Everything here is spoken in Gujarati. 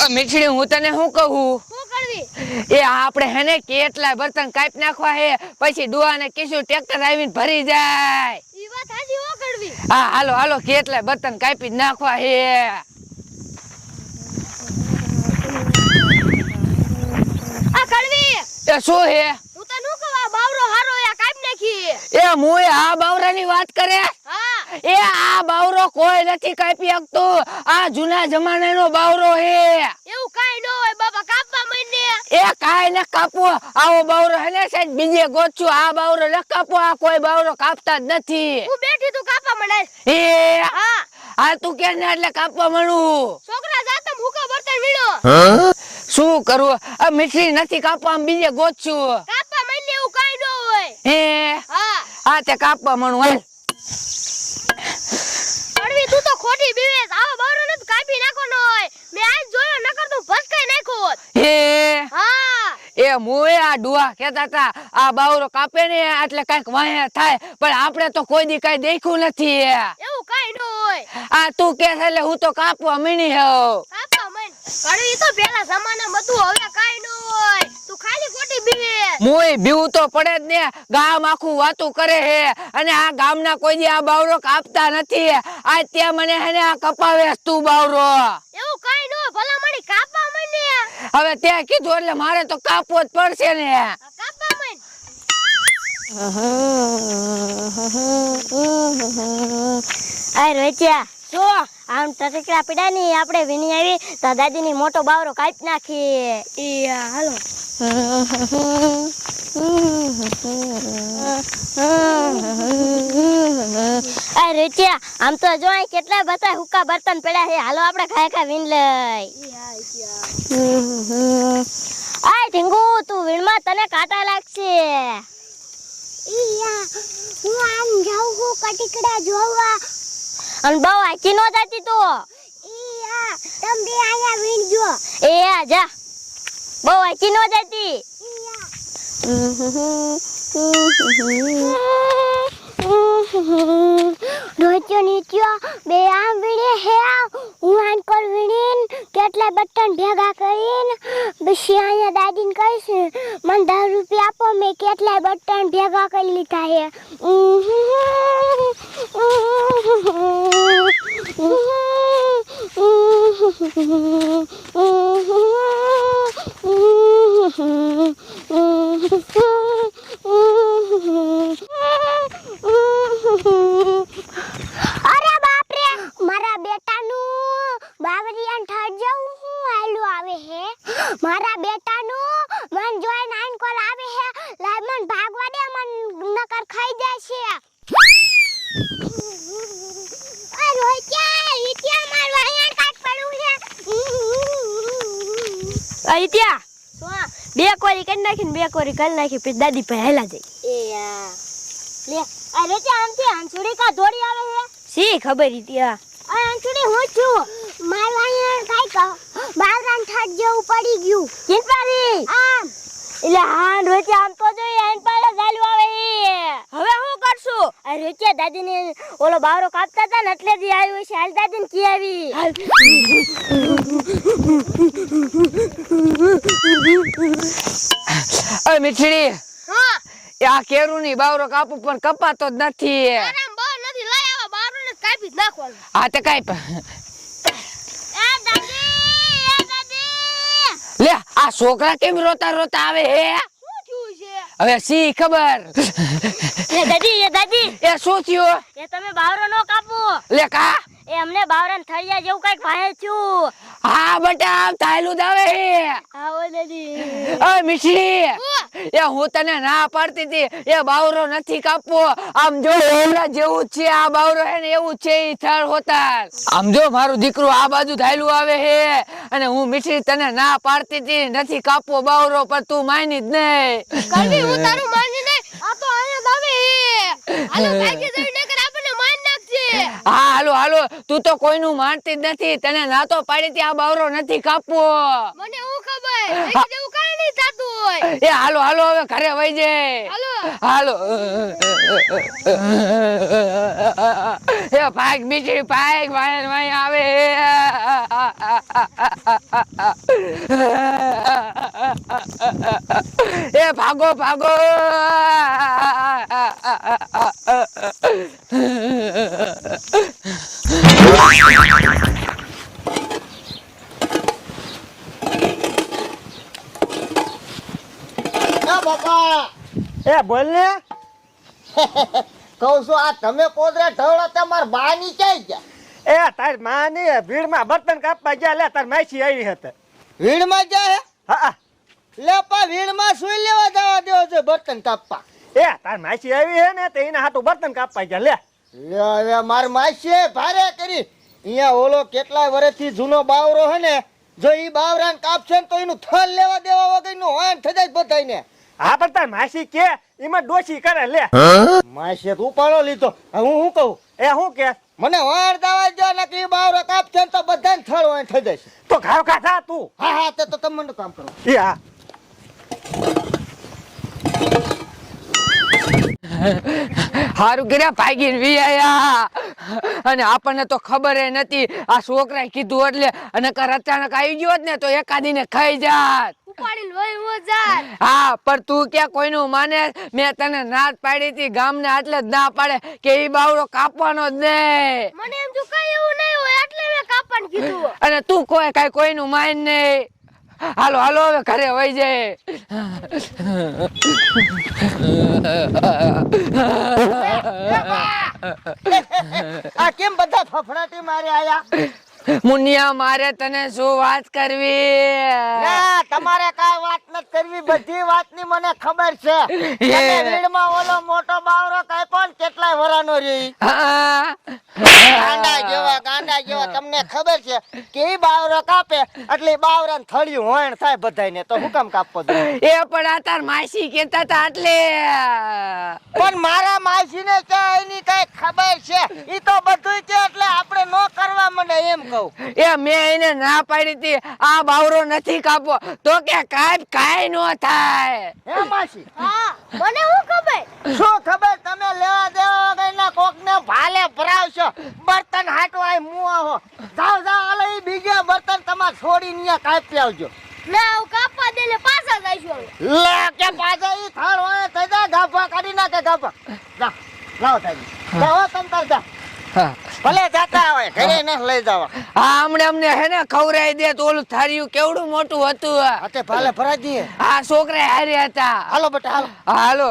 મીઠડી હું તને શું કહું શું કરવી એ આપણે હેને કેટલા બર્તન કાપી નાખવા હે પછી ડોહાને કીશું ટ્રેક્ટર આવીને ભરી જાય ઈ વાત હાજી હો કરવી હા હાલો હાલો કેટલા બર્તન કાપી નાખવા હે આ કરવી એ શું હે હું તને શું કહું આ બાવરો હારો આ કાપી નાખી એ મુએ આ બાવરાની વાત કરે હા એ આ બાવરો કોઈ નથી કાપી શકતો આ જૂના જમાનાનો બાવરો હે એવું કાઈ ન હોય બાબા કાપવા માંડને એ કાઈ ન કાપવો આવો બાવરો હેને સાહેબ બીજે ગોતશું આ બાવરો ન કાપવો આ કોઈ બાવરો કાપતા જ નથી હું બેઠી તું કાપવા માંડ એ હા આ તું કે ને એટલે કાપવા મળું છોકરા જાતમ હુકા બર્તન વીણો શું કરું આ મીઠડી નથી કાપવા બીજે ગોતશું કાપવા માંડને એવું કાઈ ન હોય હે હા આ તે કાપવા મળું હાલ પડવી તું તો ખોટી બીવેસ આવો બાવરો ને કાપી નાખો ન હોય મે આજ જોયો નકર તું ભસકાઈ નાખ્યો હે હા એ મુએ આ ડુઆ કહેતા હતા આ બાવરો કાપે ને એટલે કઈક વાહે થાય પણ આપણે તો કોઈ દી કઈ દેખ્યું નથી એવું કાઈ ન હોય આ તું કે છે એટલે હું તો કાપવા મીણી હોઉં કાપવા માંડ પડવી તો પેલા જમાનામાં બધું હવે કાઈ ન હોય તું ખાલી ખોટી બીવેસ મુય બીવું તો પડે જ ને ગામ આખું વાતું કરે હે અને આ ગામના કોઈ દી આ બાવરો કાપતા નથી આજ ત્યાં મને હેને આ કપાવે તું બાવરો એવું કાઈ ન હોય ભલા મણી કાપવા માંડને હવે ત્યાં કીધું એટલે મારે તો કાપવો જ પડશે ને કાપવા માંડ આ રોચ્યા શું આમ ટટકડા પીડા ની આપણે વીણી આવી તો દાદીની મોટો બાવરો કાપી નાખી ઈ હાલો આ રોચ્યા આમ તો જો અહીં કેટલા બધા હુક્કા બર્તન પડ્યા છે હાલો આપણે ખાય વીણ લઈ આય ઢીંગુ તું વીણમાં તને કાંટા લાગશે હું આમ જાઉં હું કટીકડા જોવા અને બહુ આખી નો જાતી તો તમે આયા વીણજો એ આ જા બહુ આખી નો જાતી રોચ્યો નીચ્યો બે આમ વીણે હે હું આન કોલ વીણીન કેટલા બટન ભેગા કરીન પછી અહીંયા દાદીને કહીશ મને 10 રૂપિયા આપો મેં કેટલા બટન ભેગા કરી લીધા હે અરે બાપ રે મારા બેટાનું બાવરિયાન ઠાડ જાઉં હું આયલું આવે હે મારા બેટાનું મન જોઈને આઈન કોલ આવે હે લાય મન ભાગવા દે મન નકર ખાઈ જાય છે આ રોચ્યા ઈત્યા મારવા અહીંયા કાટ પડું છે આઈત્યા બે કોરી કરી નાખીને બે કોરી કરી નાખી પછી દાદી પાસે હેલા જઈ એ લે અરે તે આમથી આંસુડી કા દોડી આવે હે સી ખબર ઇત્યા આ આંસુડી હું છું મારવા અહીંયા કાઈ કહો બાવરાન ઠાડ જેવું પડી ગયું ચિંપારી આમ એટલે હા રોચે આમ તો જો આઈન પાડે ચાલુ આવે હવે હું કરશું આ રોચે દાદીને ઓલો બાવરો કાપતા હતા ને એટલે દી આવ્યો છે હાલ દાદીને કી આવી અરે મીઠડી હા આ કેરુની બાવરો કાપું પણ કપાતો જ નથી આરામ બહુ નથી લઈ આવો બાવરાને કાપી જ નાખવાનું હા તે કાઈ એ દાદી લે આ છોકરા કેમ રોતા રોતા આવે હે શું થયું છે હવે સી ખબર એ દાદી એ શું થયું એ તમે બાવરો નો કાપો લે કા એ અમને બાવરાન થળિયા જેવું કઈક વાહે છું હા બટા આમ થાયલું જ આવે હે આવો દાદી અરે મીઠડી એ હું તને ના પાડતી હતી એ બાવરો નથી કાપવો આમ જો એવડા જેવું જ છે આ બાવરો હે ને એવું જ છે ઈ થળ હોતા આમ જો મારું દીકરું આ બાજુ ધાયલું આવે હે અને હું મીઠડી તને ના પાડતી હતી નથી કાપવો બાવરો પણ તું માની જ નહીં કલવી હું તારું માની નહીં આ તો અહીંયા દાવે હે હાલો ભાગી જઈ નકર આપણને માર નાખશે હા હાલો હાલો તું તો કોઈનું માનતી જ નથી તને ના તો પાડી હતી આ બાવરો નથી કાપવો મને હું ખબર દેવું કાઈ નહીં થતું હોય. એ હાલો હાલો હવે ઘરે વઈ જાય. હાલો એ ભાગ બીજી ભાગ વાય વાય આવે. એ ભાગો ભાગો. બાપા એ બોલ ને. કહું છું આ તમે પોદરા ઢવળો તમાર બાની ક્યાં ગયા? એ તાર માં ની ભીડમાં બર્તન કાપવા ગયા. લે તાર માસી આવી હતી. વીણમાં જાય હે? હા લે પા વીણમાં સુઈ લેવા જવા દેવો છે બર્તન કાપવા. એ તાર માસી આવી હે ને તે એના હાથું બર્તન કાપવા ગયા. લે લે હવે માર માસીએ ભારે કરી. અહીંયા ઓલો કેટલાય વર્ષથી જૂનો બાવરો હે ને, જો ઈ બાવરાને કાપશે ને તો એનું થલ લેવા દેવા વગરનું હોયન થઈ જાય બધાયને. હા પણ તાર માસી કે એમાં ડોશી કરે. લે માસીએ તો ઉપાડો લીધો. હવે હું શું કહું? એ હું કે મને હોયન દાવા જો ને કે ઈ બાવરો કાપશે ને તો બધાને થળ હોયન થઈ જશે. તો ઘાવ ખાધા તું. હા હા તે તો તમને કામ કરો. એ હા હારું કર્યા ભાગીને વી આયા. અને આપણને તો ખબર એ નથી આ છોકરાએ કીધું એટલે. અને કર અચાનક આવી ગયો હોત ને તો એકાદીને ખાઈ જાત. ઉપાડીને વહી હો જાત. હા પણ તું ક્યાં કોઈનું માને? મેં તને નાત પાડી હતી ગામને આટલે જ ના પાડે કે ઈ બાવડો કાપવાનો જ નહીં. મને એમ જો કઈ એવું નહીં હોય એટલે મેં કાપવાનું કીધું. અને તું કોઈનું માન નહીં. હાલો હાલો હવે ઘરે વઈ જાય. આ કેમ બધા ફફડાટી મારે આયા? મુનિયા મારે તને શું વાત કરવી? ના તમારે કાઈ વાત ન કરવી. બધી વાતની મને ખબર છે. તમે વીડમાં ઓલો મોટો બાવરો કાપ્યો ને કેટલાય વરાનો રહી. હા. ગાંડા જેવા તમને ખબર છે કે ઈ બાવરો કાપે એટલે ઈ બાવરાને થળિયું હોયણ થાય બધાયને. તો હું કામ કાપવો જોઈએ? એ પણ આ તાર માસી કેતા તા એટલે. પણ મારા માસીને ક્યાં એની કઈ ખબર છે? ઈ તો બધુંય છે એટલે આપણે નો કરવા મને એમ કહું. એ મેં એને ના પાડી હતી આ બાવરો નથી કાપવો તો કે કાઈ નો થાય. હે માસી? હા મને હું ખબર. શું ખબર? તમે લેવા દેવા વગરના કોકને ભાલે ભરાવશો. બર્તન હાટવાય મુઆ હો. જાઓ જાઓ હાલો ઈ બીજા બર્તન તમાર છોડીને ન્યા કાપી આવજો. ના હું કાપવા દે ને પાછા જઈશું. લે કે પાછા ઈ થાળ હોય થઈ જાય ગાભા કાઢી નાખે ગાભા. જા લાવો તારી જાઓ તમ તાર જા. હા. ભલે જાતા હોય ઘરે ન લઈ જાવ. હા હમણે અમને હે ને ખવરાઈ દે તો ઓલું થાળિયું કેવડું મોટું હતું. અતે ભાલે ભરાઈ દઈએ. આ છોકરા હારે હતા. હાલો બેટા હાલો. હાલો